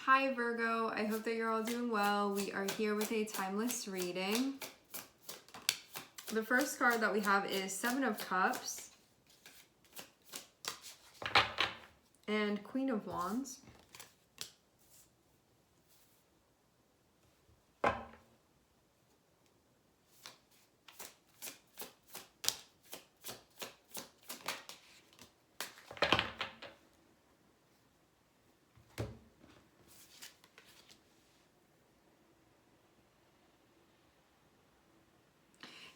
Hi Virgo, I hope that you're all doing well. We are here with a timeless reading. The first card that we have is Seven of Cups and Queen of Wands.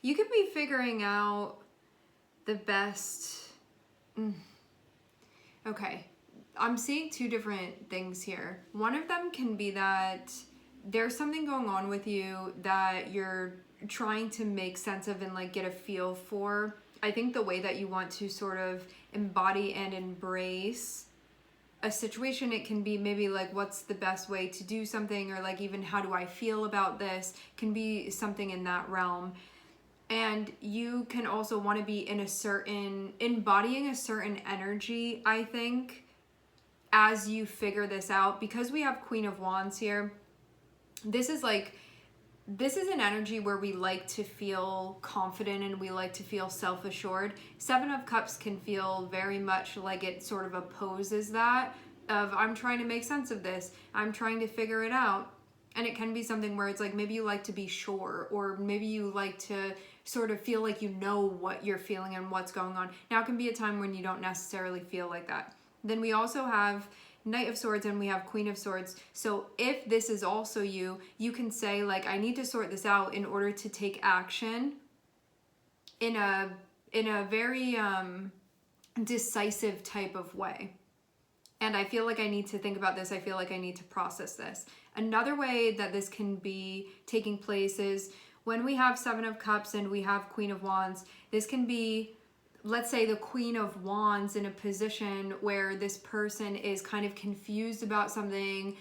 You could be figuring out the best... Okay, I'm seeing two different things here. One of them can be that there's something going on with you that you're trying to make sense of and like get a feel for. I think the way that you want to sort of embody and embrace a situation, it can be maybe like what's the best way to do something, or like even how do I feel about this, can be something in that realm. And you can also want to be in a certain, embodying a certain energy, I think, as you figure this out. Because we have Queen of Wands here, this is an energy where we like to feel confident and we like to feel self-assured. Seven of Cups can feel very much like it sort of opposes that, of I'm trying to make sense of this, I'm trying to figure it out. And it can be something where it's like maybe you like to be sure, or maybe you like to sort of feel like you know what you're feeling and what's going on. Now it can be a time when you don't necessarily feel like that. Then we also have Knight of Swords and we have Queen of Swords. So if this is also you, you can say like, I need to sort this out in order to take action in a very decisive type of way. And I feel like I need to think about this. I feel like I need to process this. Another way that this can be taking place is when we have Seven of Cups and we have Queen of Wands. This can be, let's say, the Queen of Wands in a position where this person is kind of confused about something,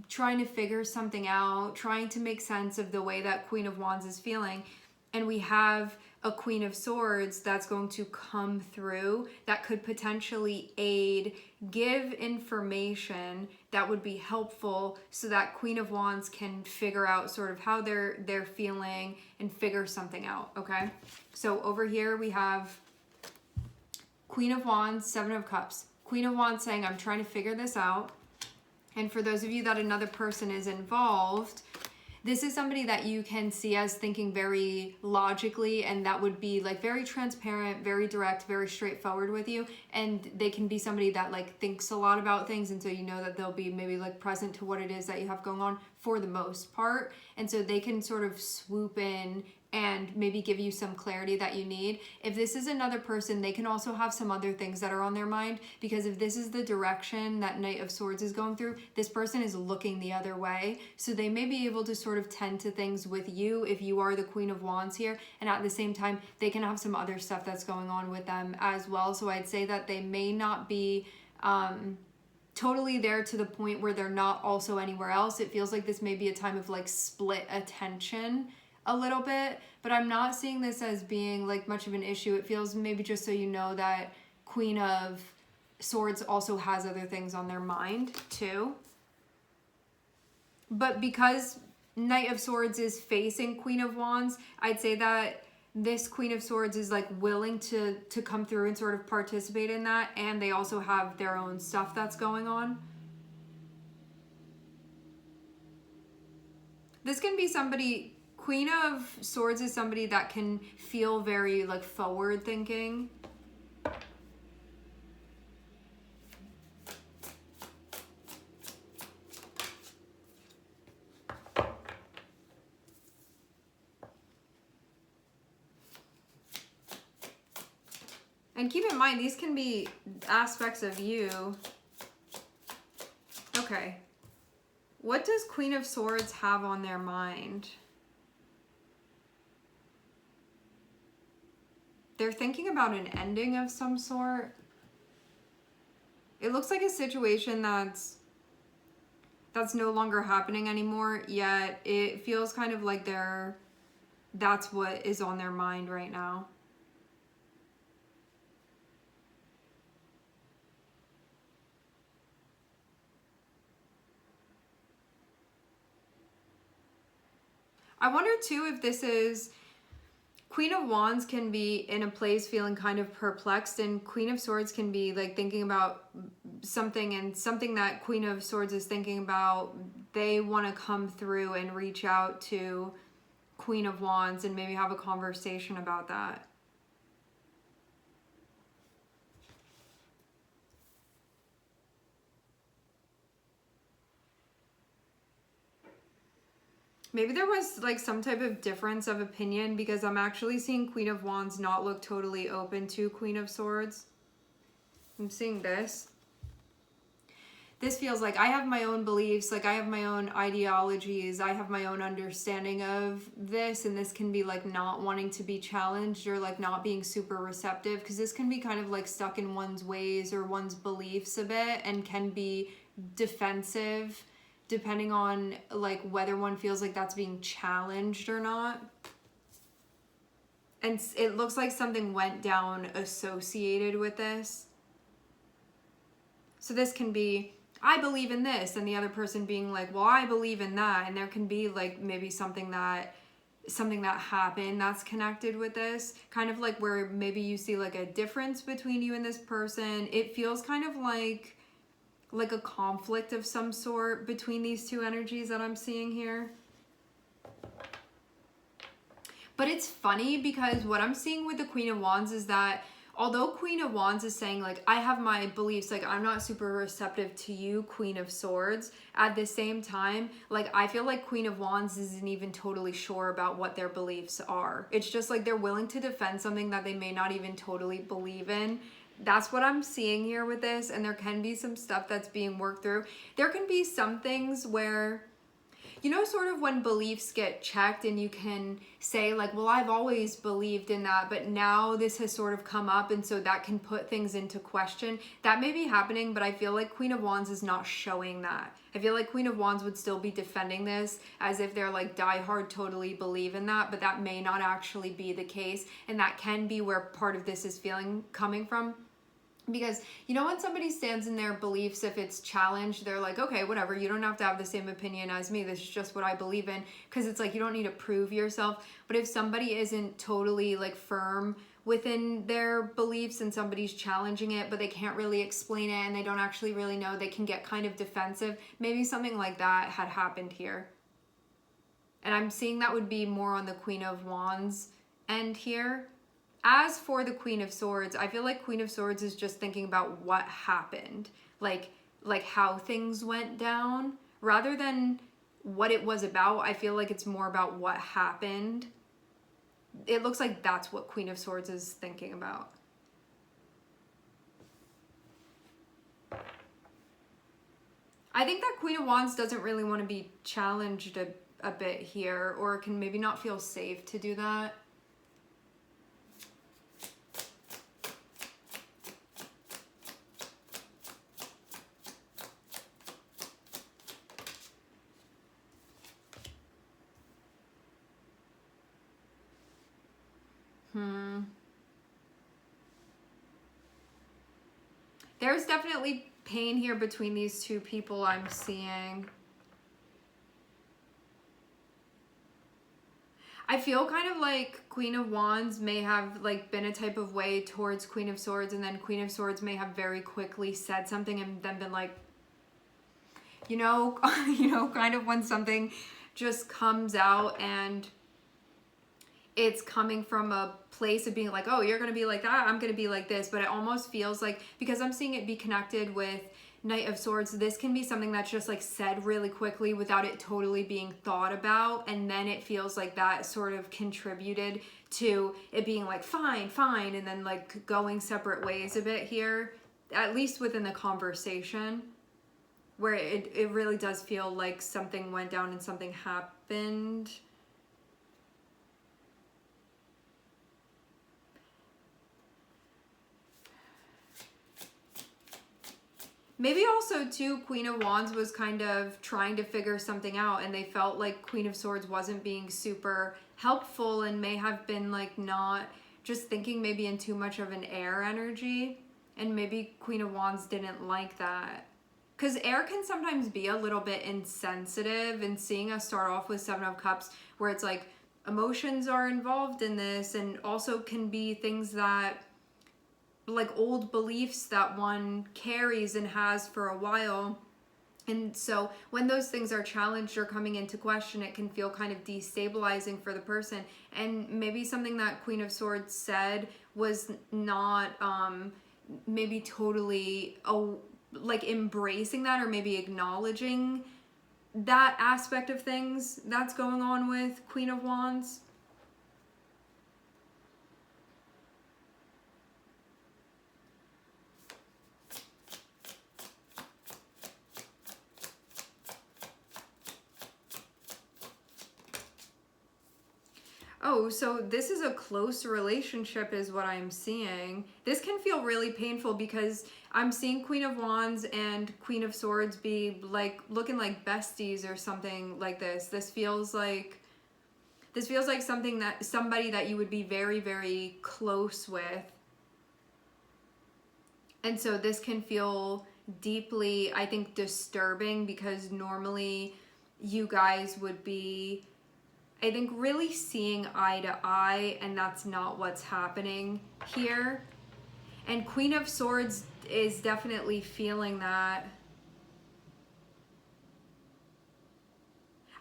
trying to figure something out, trying to make sense of the way that Queen of Wands is feeling. And we have a Queen of Swords that's going to come through that could potentially aid, give information that would be helpful so that Queen of Wands can figure out sort of how they're feeling and figure something out, okay? So over here we have Queen of Wands, Seven of Cups. Queen of Wands saying, I'm trying to figure this out. And for those of you that another person is involved, this is somebody that you can see as thinking very logically, and that would be like very transparent, very direct, very straightforward with you. And they can be somebody that like thinks a lot about things, and so you know that they'll be maybe like present to what it is that you have going on for the most part. And so they can sort of swoop in and maybe give you some clarity that you need. If this is another person, they can also have some other things that are on their mind, because if this is the direction that Knight of Swords is going through, this person is looking the other way. So they may be able to sort of tend to things with you if you are the Queen of Wands here, and at the same time, they can have some other stuff that's going on with them as well. So I'd say that they may not be totally there to the point where they're not also anywhere else. It feels like this may be a time of like split attention a little bit, but I'm not seeing this as being like much of an issue. It feels maybe just so you know that Queen of Swords also has other things on their mind too. But because Knight of Swords is facing Queen of Wands, I'd say that this Queen of Swords is like willing to come through and sort of participate in that, and they also have their own stuff that's going on. This can be somebody, Queen of Swords is somebody that can feel very like forward thinking. And keep in mind, these can be aspects of you. Okay. What does Queen of Swords have on their mind? They're thinking about an ending of some sort. It looks like a situation that's no longer happening anymore, yet it feels kind of like that's what is on their mind right now. I wonder too if this is Queen of Wands can be in a place feeling kind of perplexed, and Queen of Swords can be like thinking about something, and something that Queen of Swords is thinking about, they want to come through and reach out to Queen of Wands and maybe have a conversation about that. Maybe there was like some type of difference of opinion, because I'm actually seeing Queen of Wands not look totally open to Queen of Swords. I'm seeing this. This feels like I have my own beliefs, like I have my own ideologies, I have my own understanding of this, and this can be like not wanting to be challenged, or like not being super receptive, because this can be kind of like stuck in one's ways or one's beliefs a bit, and can be defensive depending on like whether one feels like that's being challenged or not. And it looks like something went down associated with this. So this can be, I believe in this, and the other person being like, well, I believe in that. And there can be like maybe something that happened that's connected with this, kind of like where maybe you see like a difference between you and this person. It feels kind of like a conflict of some sort between these two energies that I'm seeing here. But it's funny, because what I'm seeing with the Queen of Wands is that although Queen of Wands is saying like, I have my beliefs, like I'm not super receptive to you, Queen of Swords, at the same time, like I feel like Queen of Wands isn't even totally sure about what their beliefs are. It's just like they're willing to defend something that they may not even totally believe in. That's what I'm seeing here with this, and there can be some stuff that's being worked through. There can be some things where, you know, sort of when beliefs get checked and you can say like, well, I've always believed in that, but now this has sort of come up, and so that can put things into question. That may be happening, but I feel like Queen of Wands is not showing that. I feel like Queen of Wands would still be defending this as if they're like diehard totally believe in that, but that may not actually be the case, and that can be where part of this is coming from. Because, you know, when somebody stands in their beliefs, if it's challenged, they're like, okay, whatever, you don't have to have the same opinion as me. This is just what I believe in. Because it's like, you don't need to prove yourself. But if somebody isn't totally like firm within their beliefs and somebody's challenging it, but they can't really explain it and they don't actually really know, they can get kind of defensive. Maybe something like that had happened here. And I'm seeing that would be more on the Queen of Wands end here. As for the Queen of Swords, I feel like Queen of Swords is just thinking about what happened, like how things went down, rather than what it was about. I feel like it's more about what happened. It looks like that's what Queen of Swords is thinking about. I think that Queen of Wands doesn't really want to be challenged a bit here, or can maybe not feel safe to do that. There's definitely pain here between these two people I'm seeing. I feel kind of like Queen of Wands may have like been a type of way towards Queen of Swords, and then Queen of Swords may have very quickly said something and then been like, you know, kind of when something just comes out and it's coming from a place of being like, oh, you're going to be like that, I'm going to be like this. But it almost feels like, because I'm seeing it be connected with Knight of Swords, this can be something that's just like said really quickly without it totally being thought about. And then it feels like that sort of contributed to it being like, fine, and then like going separate ways a bit here, at least within the conversation, where it really does feel like something went down and something happened. Maybe also too, Queen of Wands was kind of trying to figure something out, and they felt like Queen of Swords wasn't being super helpful, and may have been like not just thinking maybe in too much of an air energy. And maybe Queen of Wands didn't like that, because air can sometimes be a little bit insensitive, and seeing us start off with Seven of Cups where it's like emotions are involved in this, and also can be things that like old beliefs that one carries and has for a while. And so when those things are challenged or coming into question, it can feel kind of destabilizing for the person. And maybe something that Queen of Swords said was not maybe totally like embracing that, or maybe acknowledging that aspect of things that's going on with Queen of Wands. Oh, so this is a close relationship is what I'm seeing. This can feel really painful because I'm seeing Queen of Wands and Queen of Swords be like looking like besties or something like this. This feels like somebody that you would be very, very close with. And so this can feel deeply, I think, disturbing, because normally you guys would be, I think, really seeing eye to eye, and that's not what's happening here. And Queen of Swords is definitely feeling that.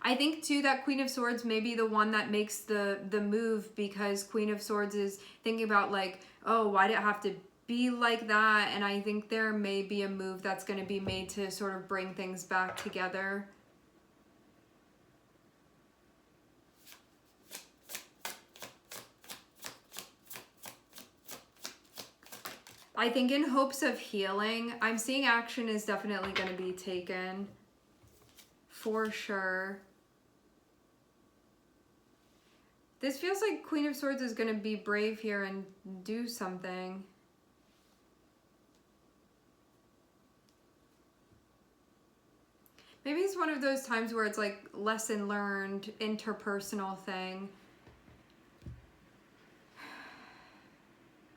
I think too that Queen of Swords may be the one that makes the move, because Queen of Swords is thinking about like, oh, why did it have to be like that? And I think there may be a move that's going to be made to sort of bring things back together. I think in hopes of healing, I'm seeing action is definitely going to be taken. For sure. This feels like Queen of Swords is going to be brave here and do something. Maybe it's one of those times where it's like lesson learned, interpersonal thing.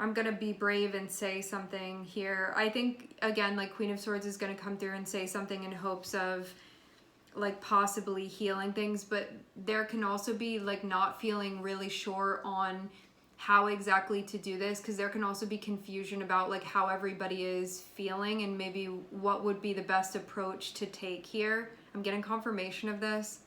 I'm going to be brave and say something here. I think, again, like Queen of Swords is going to come through and say something in hopes of like possibly healing things, but there can also be like not feeling really sure on how exactly to do this, because there can also be confusion about like how everybody is feeling and maybe what would be the best approach to take here. I'm getting confirmation of this.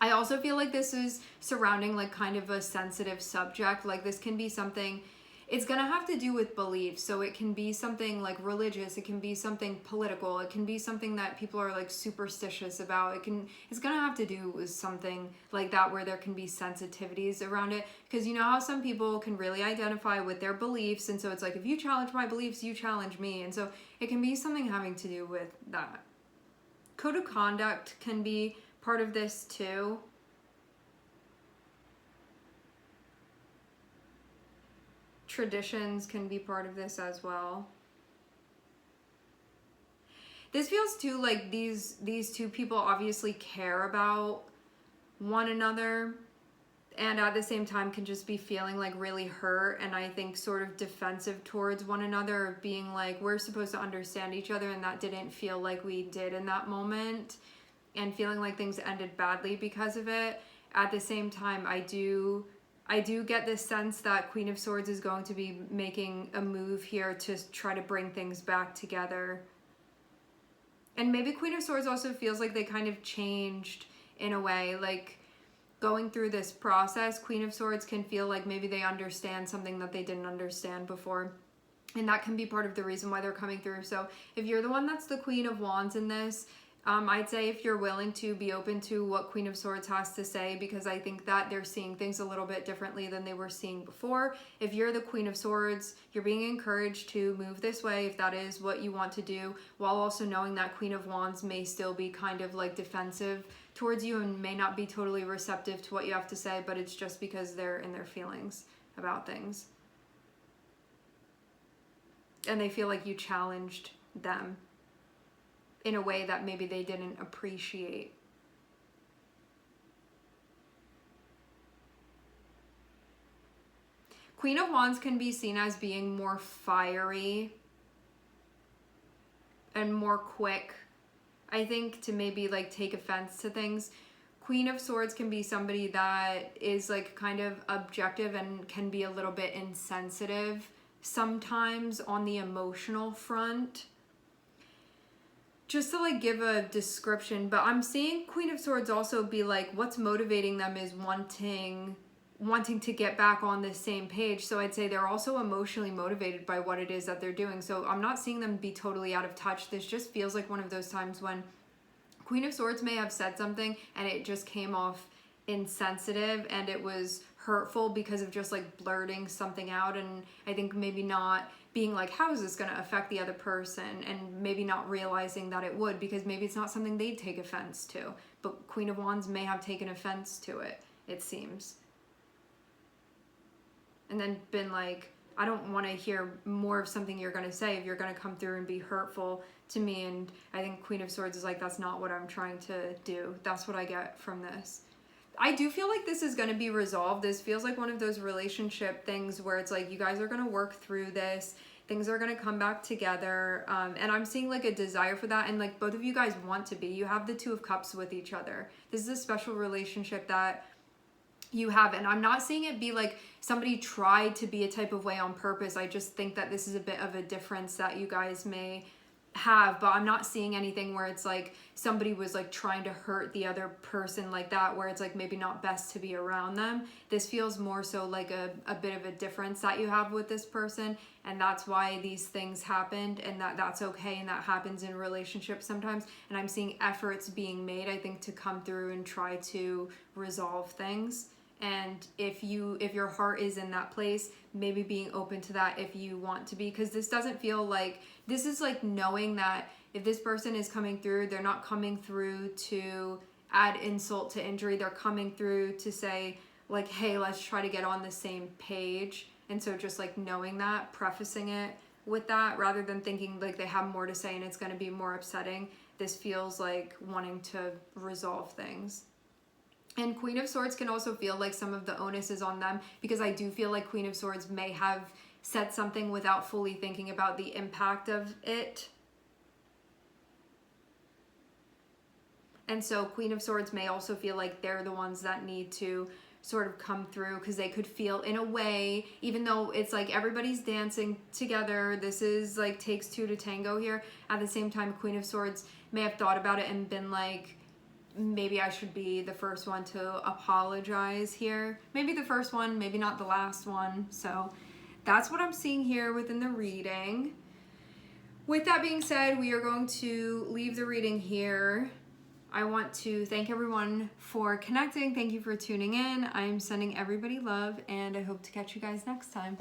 I also feel like this is surrounding like kind of a sensitive subject. Like this can be something, it's gonna have to do with beliefs. So it can be something like religious, it can be something political, it can be something that people are like superstitious about. It's gonna have to do with something like that where there can be sensitivities around it. Because you know how some people can really identify with their beliefs, and so it's like, if you challenge my beliefs, you challenge me. And so it can be something having to do with that. Code of conduct can be part of this too. Traditions can be part of this as well. This feels too like these two people obviously care about one another, and at the same time can just be feeling like really hurt, and I think sort of defensive towards one another, of being like, we're supposed to understand each other and that didn't feel like we did in that moment, and feeling like things ended badly because of it. At the same time, I do get this sense that Queen of Swords is going to be making a move here to try to bring things back together. And maybe Queen of Swords also feels like they kind of changed in a way, like going through this process. Queen of Swords can feel like maybe they understand something that they didn't understand before. And that can be part of the reason why they're coming through. So if you're the one that's the Queen of Wands in this, I'd say if you're willing to be open to what Queen of Swords has to say, because I think that they're seeing things a little bit differently than they were seeing before. If you're the Queen of Swords, you're being encouraged to move this way if that is what you want to do, while also knowing that Queen of Wands may still be kind of like defensive towards you and may not be totally receptive to what you have to say, but it's just because they're in their feelings about things. And they feel like you challenged them in a way that maybe they didn't appreciate. Queen of Wands can be seen as being more fiery and more quick, I think, to maybe like take offense to things. Queen of Swords can be somebody that is like kind of objective and can be a little bit insensitive sometimes on the emotional front. Just to like give a description, but I'm seeing Queen of Swords also be like, what's motivating them is wanting to get back on the same page. So I'd say they're also emotionally motivated by what it is that they're doing. So I'm not seeing them be totally out of touch. This just feels like one of those times when Queen of Swords may have said something and it just came off insensitive and it was hurtful because of just like blurting something out, and I think maybe not being like, how is this going to affect the other person, and maybe not realizing that it would, because maybe it's not something they'd take offense to, but Queen of Wands may have taken offense to it, it seems, and then been like, I don't want to hear more of something you're going to say if you're going to come through and be hurtful to me. And I think Queen of Swords is like, that's not what I'm trying to do. That's what I get from this. I do feel like this is going to be resolved. This feels like one of those relationship things where it's like you guys are going to work through this. Things are going to come back together. And I'm seeing like a desire for that. And like both of you guys want to be. You have the Two of Cups with each other. This is a special relationship that you have. And I'm not seeing it be like somebody tried to be a type of way on purpose. I just think that this is a bit of a difference that you guys may have, but I'm not seeing anything where it's like somebody was like trying to hurt the other person like that, where it's like maybe not best to be around them. This feels more so like a bit of a difference that you have with this person, and that's why these things happened, and that's okay, and that happens in relationships sometimes. And I'm seeing efforts being made, I think, to come through and try to resolve things. And if your heart is in that place, maybe being open to that if you want to be, because this doesn't feel like, this is like knowing that if this person is coming through, they're not coming through to add insult to injury. They're coming through to say like, hey, let's try to get on the same page. And so just like knowing that, prefacing it with that, rather than thinking like they have more to say and it's going to be more upsetting. This feels like wanting to resolve things. And Queen of Swords can also feel like some of the onus is on them, because I do feel like Queen of Swords may have said something without fully thinking about the impact of it. And so Queen of Swords may also feel like they're the ones that need to sort of come through, because they could feel in a way, even though it's like everybody's dancing together, this is like takes two to tango here. At the same time, Queen of Swords may have thought about it and been like, maybe I should be the first one to apologize here. Maybe the first one, maybe not the last one. So that's what I'm seeing here within the reading. With that being said, we are going to leave the reading here. I want to thank everyone for connecting. Thank you for tuning in. I'm sending everybody love, and I hope to catch you guys next time.